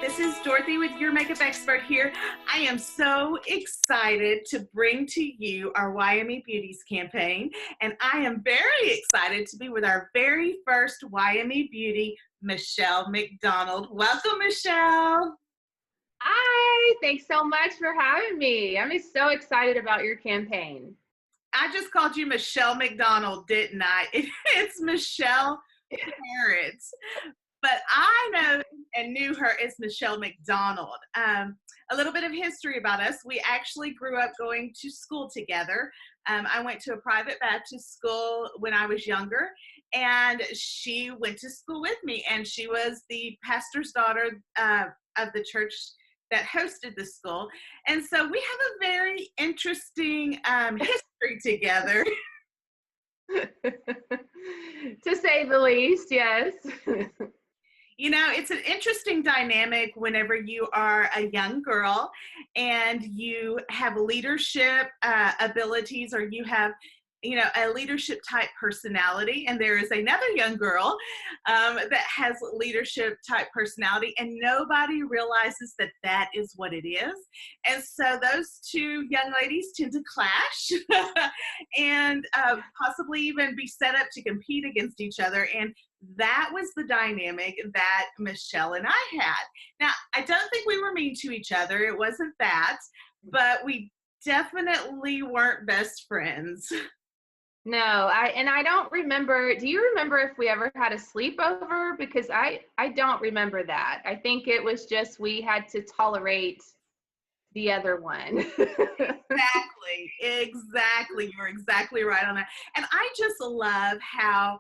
This is Dorothy with Your Makeup Expert here. I am so excited to bring to you our YME Beauties campaign, and I am very excited to be with our very first YME Beauty, Michele McDonald. Welcome, Michele. Hi, thanks so much for having me. I'm so excited about your campaign. I just called you Michele McDonald, didn't I? It's Michele Parrott. But I know and knew her as Michele McDonald. A little bit of history about us. We actually grew up going to school together. I went to a private Baptist school when I was younger, and she went to school with me, and she was the pastor's daughter of the church that hosted the school. And so we have a very interesting history together. To say the least, yes. You know, it's an interesting dynamic whenever you are a young girl and you have leadership abilities, or you have, you know, a leadership type personality, and there is another young girl that has leadership type personality, and nobody realizes that that is what it is. And so those two young ladies tend to clash and possibly even be set up to compete against each other. And that was the dynamic that Michele and I had. Now, I don't think we were mean to each other. It wasn't that, but we definitely weren't best friends. No, I don't remember. Do you remember if we ever had a sleepover? Because I don't remember that. I think it was just we had to tolerate the other one. Exactly. You're exactly right on that. And I just love how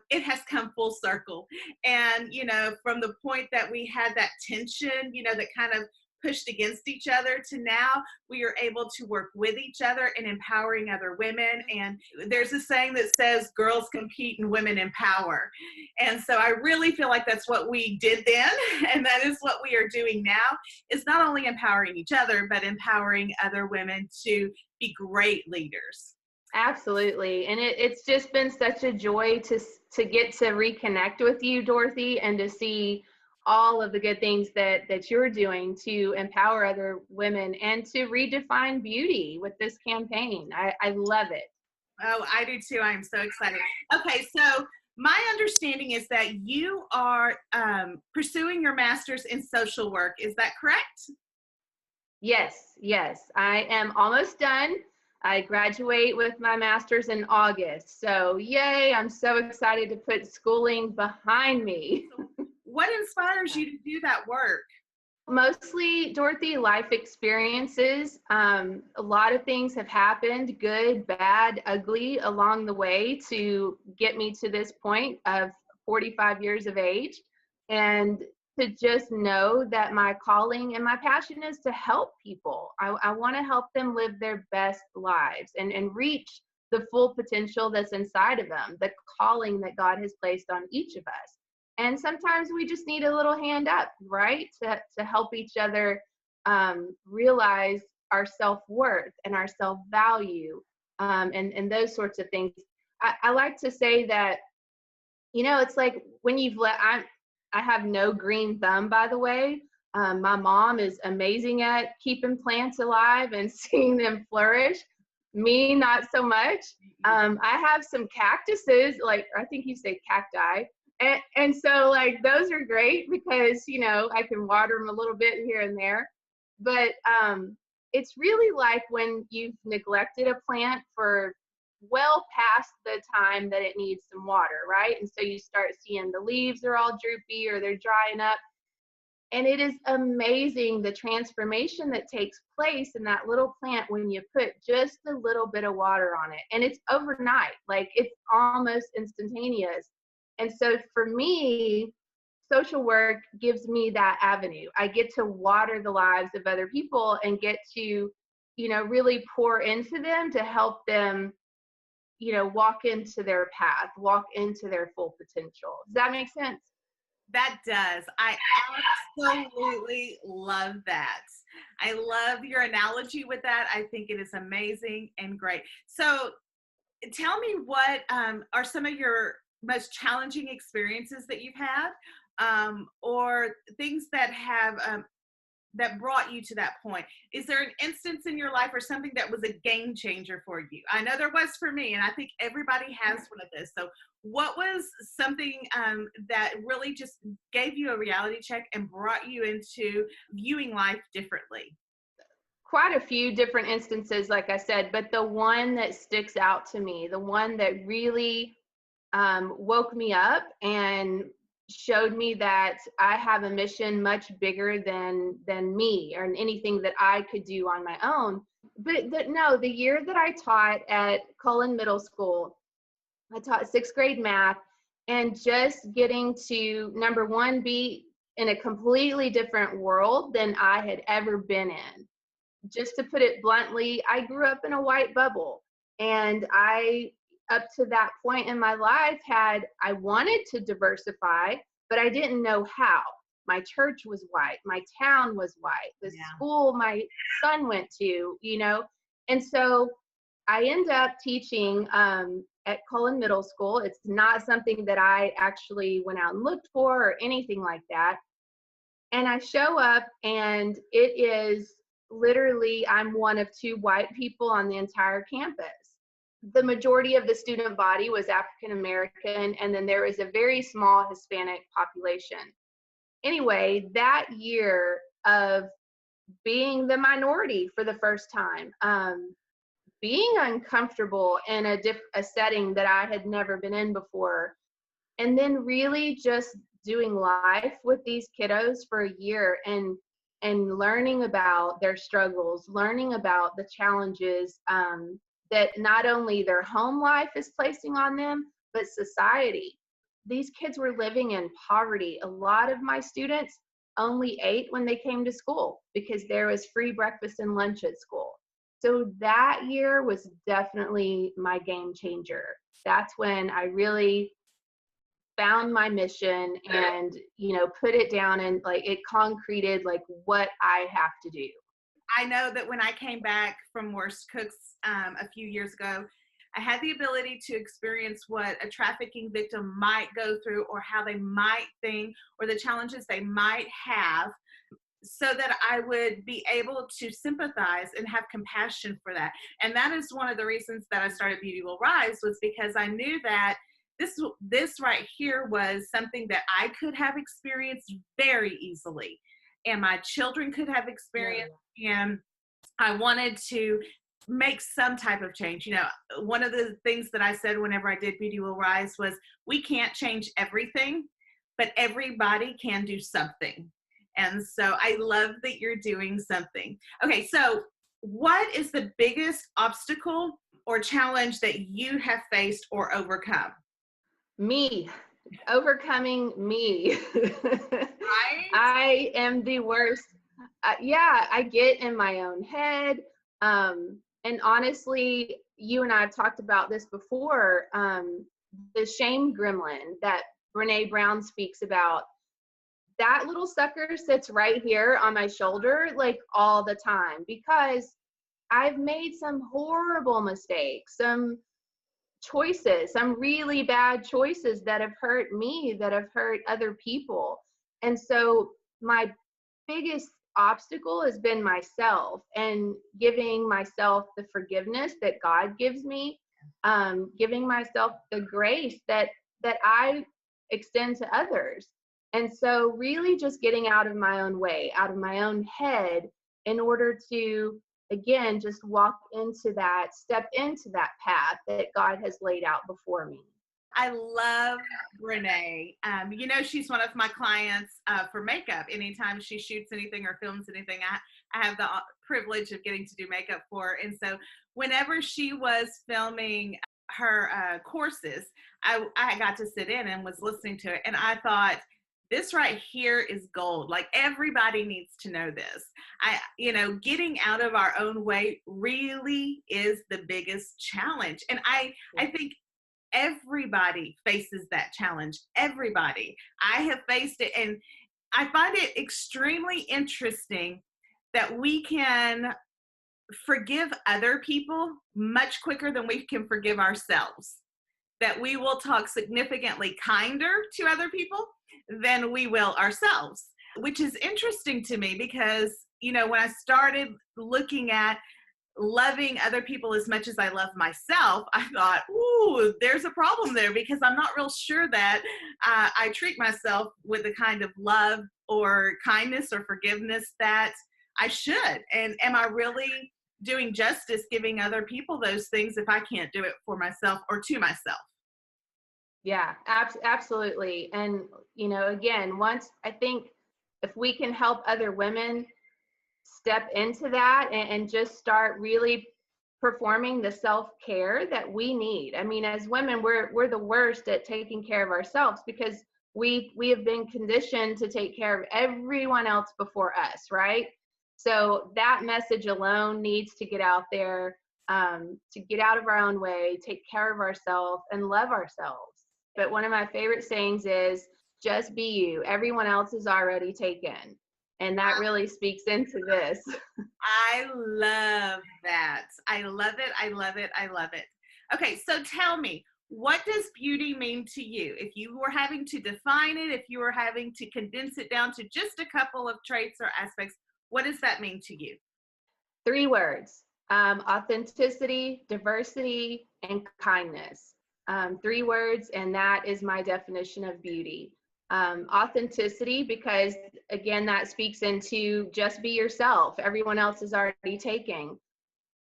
it has come full circle. And, you know, from the point that we had that tension, you know, that kind of pushed against each other, to now we are able to work with each other and empowering other women. And there's a saying that says girls compete and women empower. And so I really feel like that's what we did then, and that is what we are doing now, is not only empowering each other, but empowering other women to be great leaders. Absolutely. And it's just been such a joy to get to reconnect with you, Dorothy, and to see all of the good things that you're doing to empower other women and to redefine beauty with this campaign. I love it. Oh, I do too. I am so excited. Okay, so my understanding is that you are pursuing your master's in social work. Is that correct? Yes. I am almost done. I graduate with my master's in August. So yay, I'm so excited to put schooling behind me. What inspires you to do that work? Mostly, Dorothy, life experiences. A lot of things have happened, good, bad, ugly, along the way to get me to this point of 45 years of age. And to just know that my calling and my passion is to help people. I want to help them live their best lives and reach the full potential that's inside of them, the calling that God has placed on each of us. And sometimes we just need a little hand up, right? To help each other realize our self-worth and our self-value and those sorts of things. I like to say that, you know, it's like when I have no green thumb, by the way. My mom is amazing at keeping plants alive and seeing them flourish. Me, not so much. I have some cactuses, like I think you say cacti. And so like those are great because, you know, I can water them a little bit here and there. But it's really like when you've neglected a plant for well past the time that it needs some water, right? And so you start seeing the leaves are all droopy or they're drying up. And it is amazing the transformation that takes place in that little plant when you put just a little bit of water on it. And it's overnight, like it's almost instantaneous. And so for me, social work gives me that avenue. I get to water the lives of other people and get to, you know, really pour into them to help them, you know, walk into their path, walk into their full potential. Does that make sense? That does. I absolutely love that. I love your analogy with that. I think it is amazing and great. So tell me, what are some of your most challenging experiences that you've had or things that have that brought you to that point? Is there an instance in your life or something that was a game changer for you? I know there was for me, and I think everybody has one of this. So what was something that really just gave you a reality check and brought you into viewing life differently? Quite a few different instances, like I said, but the one that sticks out to me, the one that really woke me up and showed me that I have a mission much bigger than me or anything that I could do on my own. But no, the year that I taught at Cullen Middle School, I taught sixth grade math, and just getting to, number one, be in a completely different world than I had ever been in. Just to put it bluntly, I grew up in a white bubble, and I, up to that point in my life, I wanted to diversify, but I didn't know how. My church was white, my town was white, the school my son went to, and so I end up teaching at Cullen Middle School. It's not something that I actually went out and looked for or anything like that. And I show up, and it is literally, I'm one of two white people on the entire campus. The majority of the student body was African American, and then there was a very small Hispanic population. Anyway, that year of being the minority for the first time, being uncomfortable in a setting that I had never been in before, and then really just doing life with these kiddos for a year and learning about their struggles, learning about the challenges that not only their home life is placing on them, but society. These kids were living in poverty. A lot of my students only ate when they came to school because there was free breakfast and lunch at school. So that year was definitely my game changer. That's when I really found my mission and, put it down, and like it concreted like what I have to do. I know that when I came back from Worst Cooks a few years ago, I had the ability to experience what a trafficking victim might go through, or how they might think, or the challenges they might have, so that I would be able to sympathize and have compassion for that. And that is one of the reasons that I started Beauty Will Rise, was because I knew that this right here was something that I could have experienced very easily, and my children could have experienced. And I wanted to make some type of change. One of the things that I said whenever I did Beauty Will Rise was, we can't change everything, but everybody can do something. And so I love that you're doing something. Okay, so what is the biggest obstacle or challenge that you have faced or overcome? Me. Overcoming me. Right? I am the worst. I get in my own head. And honestly, you and I have talked about this before. The shame gremlin that Brene Brown speaks about, that little sucker sits right here on my shoulder, like all the time, because I've made some horrible mistakes, some really bad choices that have hurt me, that have hurt other people. And so my biggest obstacle has been myself, and giving myself the forgiveness that God gives me, giving myself the grace that I extend to others. And so really just getting out of my own way, out of my own head, in order to, again, just step into that path that God has laid out before me. I love Renee. She's one of my clients for makeup. Anytime she shoots anything or films anything, I have the privilege of getting to do makeup for her. And so whenever she was filming her courses, I got to sit in and was listening to it. And I thought, this right here is gold. Like, everybody needs to know this. Getting out of our own way really is the biggest challenge. And I think everybody faces that challenge. Everybody. I have faced it. And I find it extremely interesting that we can forgive other people much quicker than we can forgive ourselves. that we will talk significantly kinder to other people than we will ourselves, which is interesting to me because, you know, when I started looking at loving other people as much as I love myself, I thought, ooh, there's a problem there because I'm not real sure that I treat myself with the kind of love or kindness or forgiveness that I should. And am I really doing justice giving other people those things if I can't do it for myself or to myself? Yeah, absolutely. And, you know, again, once I think if we can help other women step into that and just start really performing the self-care that we need. I mean, as women, we're the worst at taking care of ourselves because we have been conditioned to take care of everyone else before us, right? So that message alone needs to get out there, to get out of our own way, take care of ourselves, and love ourselves. But one of my favorite sayings is, just be you. Everyone else is already taken. And that really speaks into this. I love that. I love it. I love it. I love it. Okay, so tell me, what does beauty mean to you? If you were having to define it, if you were having to condense it down to just a couple of traits or aspects, what does that mean to you? 3 words: authenticity, diversity, and kindness. 3 words, and that is my definition of beauty. Authenticity, because again, that speaks into just be yourself. Everyone else is already taking.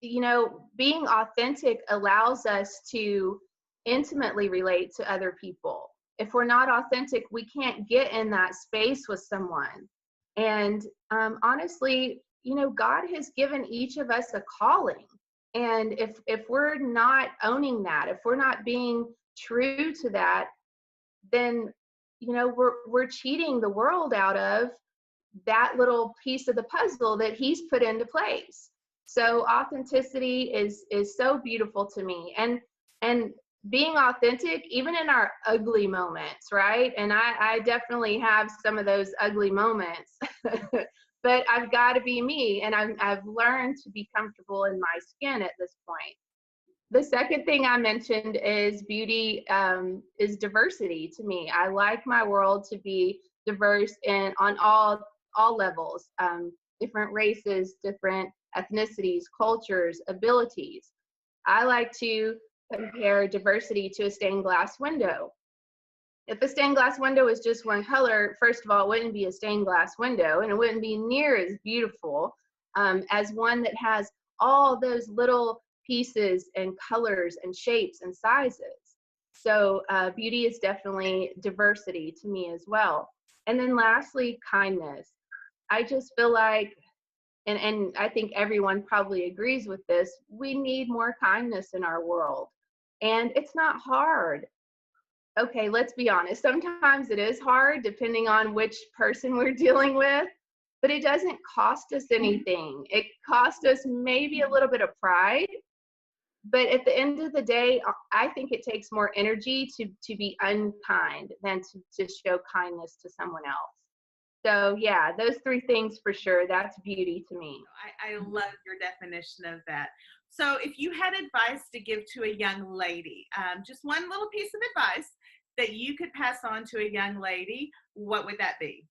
You know, being authentic allows us to intimately relate to other people. If we're not authentic, we can't get in that space with someone. And honestly, you know, God has given each of us a calling. And if we're not owning that, if we're not being true to that, then you know we're cheating the world out of that little piece of the puzzle that he's put into place. So authenticity is so beautiful to me, and being authentic even in our ugly moments, right? And I definitely have some of those ugly moments. But I've got to be me, and I've learned to be comfortable in my skin at this point. The second thing I mentioned is beauty, is diversity to me. I like my world to be diverse and on all levels, different races, different ethnicities, cultures, abilities. I like to compare diversity to a stained glass window. If a stained glass window is just one color, first of all, it wouldn't be a stained glass window, and it wouldn't be near as beautiful as one that has all those little pieces and colors and shapes and sizes. So beauty is definitely diversity to me as well. And then lastly, kindness. I just feel like, and I think everyone probably agrees with this, we need more kindness in our world. And it's not hard. Okay, let's be honest. Sometimes it is hard depending on which person we're dealing with, but it doesn't cost us anything. It costs us maybe a little bit of pride, but at the end of the day, I think it takes more energy to be unkind than to show kindness to someone else. So yeah, those 3 things for sure. That's beauty to me. I love your definition of that. So if you had advice to give to a young lady, just one little piece of advice that you could pass on to a young lady, what would that be?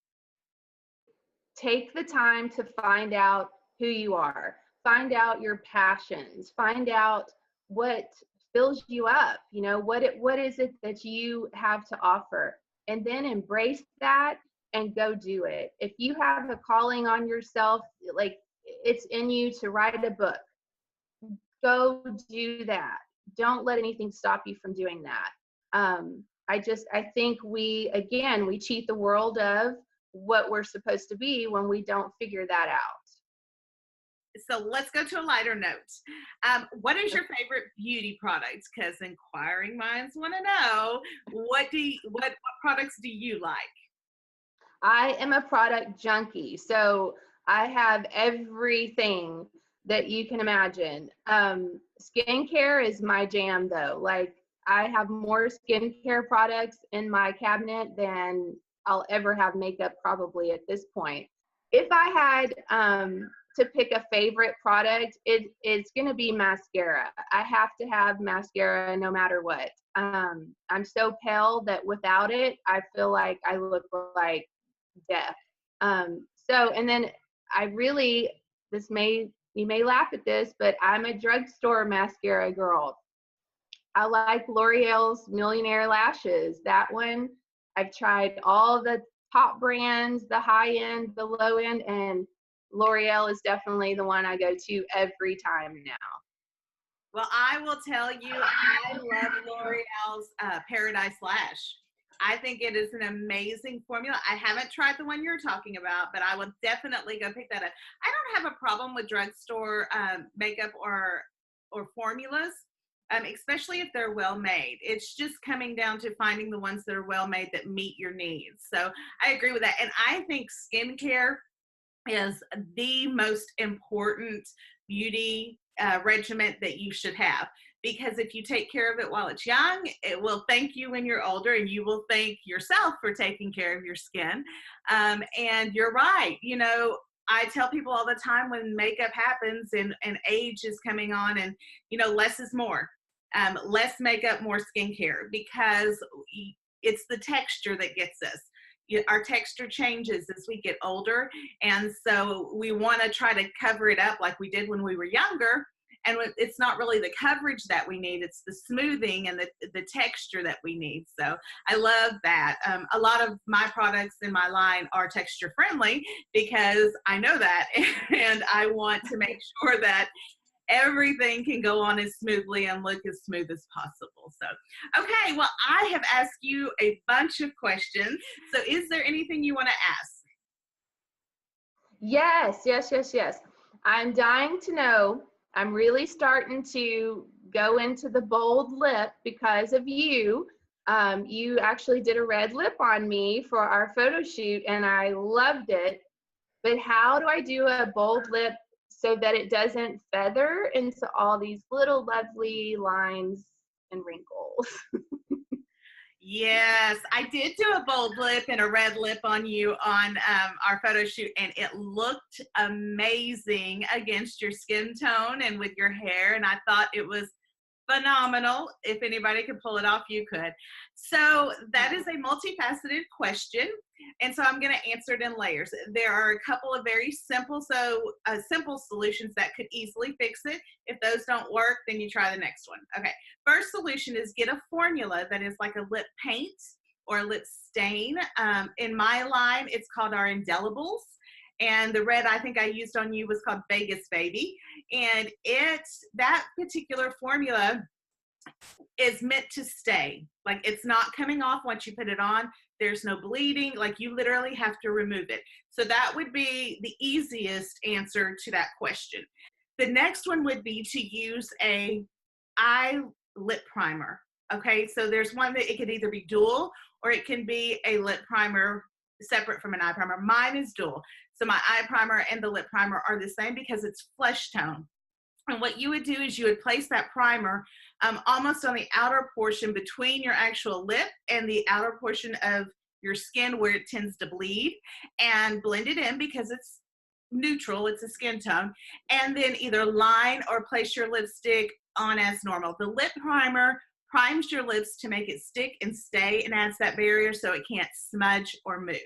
Take the time to find out who you are, find out your passions, find out what fills you up, you know, what is it that you have to offer, and then embrace that and go do it. If you have a calling on yourself, like it's in you to write a book, go do that. Don't let anything stop you from doing that. I think we cheat the world of what we're supposed to be when we don't figure that out. So let's go to a lighter note. What is your favorite beauty products? Because inquiring minds want to know, what products do you like? I am a product junkie, so I have everything that you can imagine. Skincare is my jam, though. Like, I have more skincare products in my cabinet than I'll ever have makeup, probably at this point. If I had to pick a favorite product, it's going to be mascara. I have to have mascara no matter what. I'm so pale that without it, I feel like I look like death. And then I really, you may laugh at this, but I'm a drugstore mascara girl. I like L'Oreal's Millionaire Lashes. That one, I've tried all the top brands, the high end, the low end, and L'Oreal is definitely the one I go to every time now. Well, I will tell you, I love L'Oreal's Paradise Lash. I think it is an amazing formula. I haven't tried the one you're talking about, but I will definitely go pick that up. I don't have a problem with drugstore makeup or formulas, especially if they're well made. It's just coming down to finding the ones that are well made that meet your needs. So I agree with that. And I think skincare is the most important beauty regimen that you should have, because if you take care of it while it's young, it will thank you when you're older, and you will thank yourself for taking care of your skin. And you're right, you know, I tell people all the time when makeup happens and age is coming on, and you know, less is more. Less makeup, more skincare, because it's the texture that gets us. Our texture changes as we get older, and so we want to try to cover it up like we did when we were younger, and it's not really the coverage that we need, it's the smoothing and the texture that we need. So I love that. A lot of my products in my line are texture friendly because I know that, and I want to make sure that everything can go on as smoothly and look as smooth as possible. So, okay, well, I have asked you a bunch of questions. So is there anything you want to ask? Yes. I'm dying to know. I'm really starting to go into the bold lip because of you. You actually did a red lip on me for our photo shoot, and I loved it. But how do I do a bold lip so that it doesn't feather into all these little lovely lines and wrinkles? Yes, I did do a bold lip and a red lip on you on our photo shoot, and it looked amazing against your skin tone and with your hair, and I thought it was phenomenal. If anybody could pull it off, you could. So that is a multifaceted question, and so I'm going to answer it in layers. There are a couple of very simple solutions that could easily fix it. If those don't work, then you try the next one. Okay, first solution is get a formula that is like a lip paint or a lip stain. In my line, it's called our Indelibles. And the red I think I used on you was called Vegas Baby. And that particular formula is meant to stay. Like, it's not coming off once you put it on. There's no bleeding. Like, you literally have to remove it. So that would be the easiest answer to that question. The next one would be to use a eye lip primer. Okay, so there's one that it could either be dual or it can be a lip primer separate from an eye primer. Mine is dual. So my eye primer and the lip primer are the same because it's flesh tone. And what you would do is you would place that primer almost on the outer portion between your actual lip and the outer portion of your skin where it tends to bleed, and blend it in because it's neutral, it's a skin tone, and then either line or place your lipstick on as normal. The lip primer primes your lips to make it stick and stay and adds that barrier so it can't smudge or move.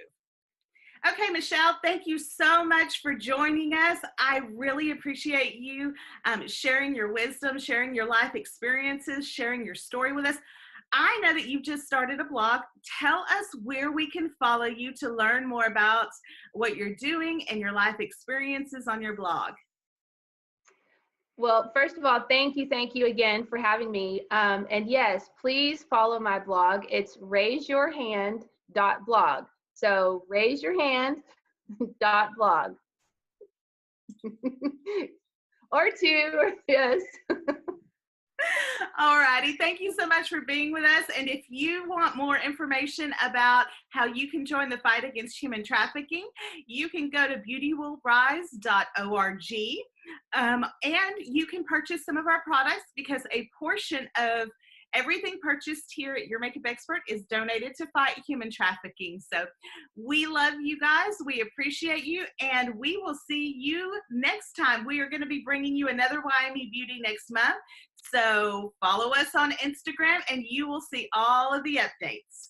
Okay, Michele, thank you so much for joining us. I really appreciate you sharing your wisdom, sharing your life experiences, sharing your story with us. I know that you've just started a blog. Tell us where we can follow you to learn more about what you're doing and your life experiences on your blog. Well, first of all, thank you again for having me. And yes, please follow my blog. It's raiseyourhand.blog. So raiseyourhand.blog. Or two, yes. All righty. Thank you so much for being with us. And if you want more information about how you can join the fight against human trafficking, you can go to beautywillrise.org. And you can purchase some of our products because a portion of everything purchased here at Your Makeup Expert is donated to fight human trafficking. So we love you guys. We appreciate you. And we will see you next time. We are going to be bringing you another YME Beauty next month. So follow us on Instagram and you will see all of the updates.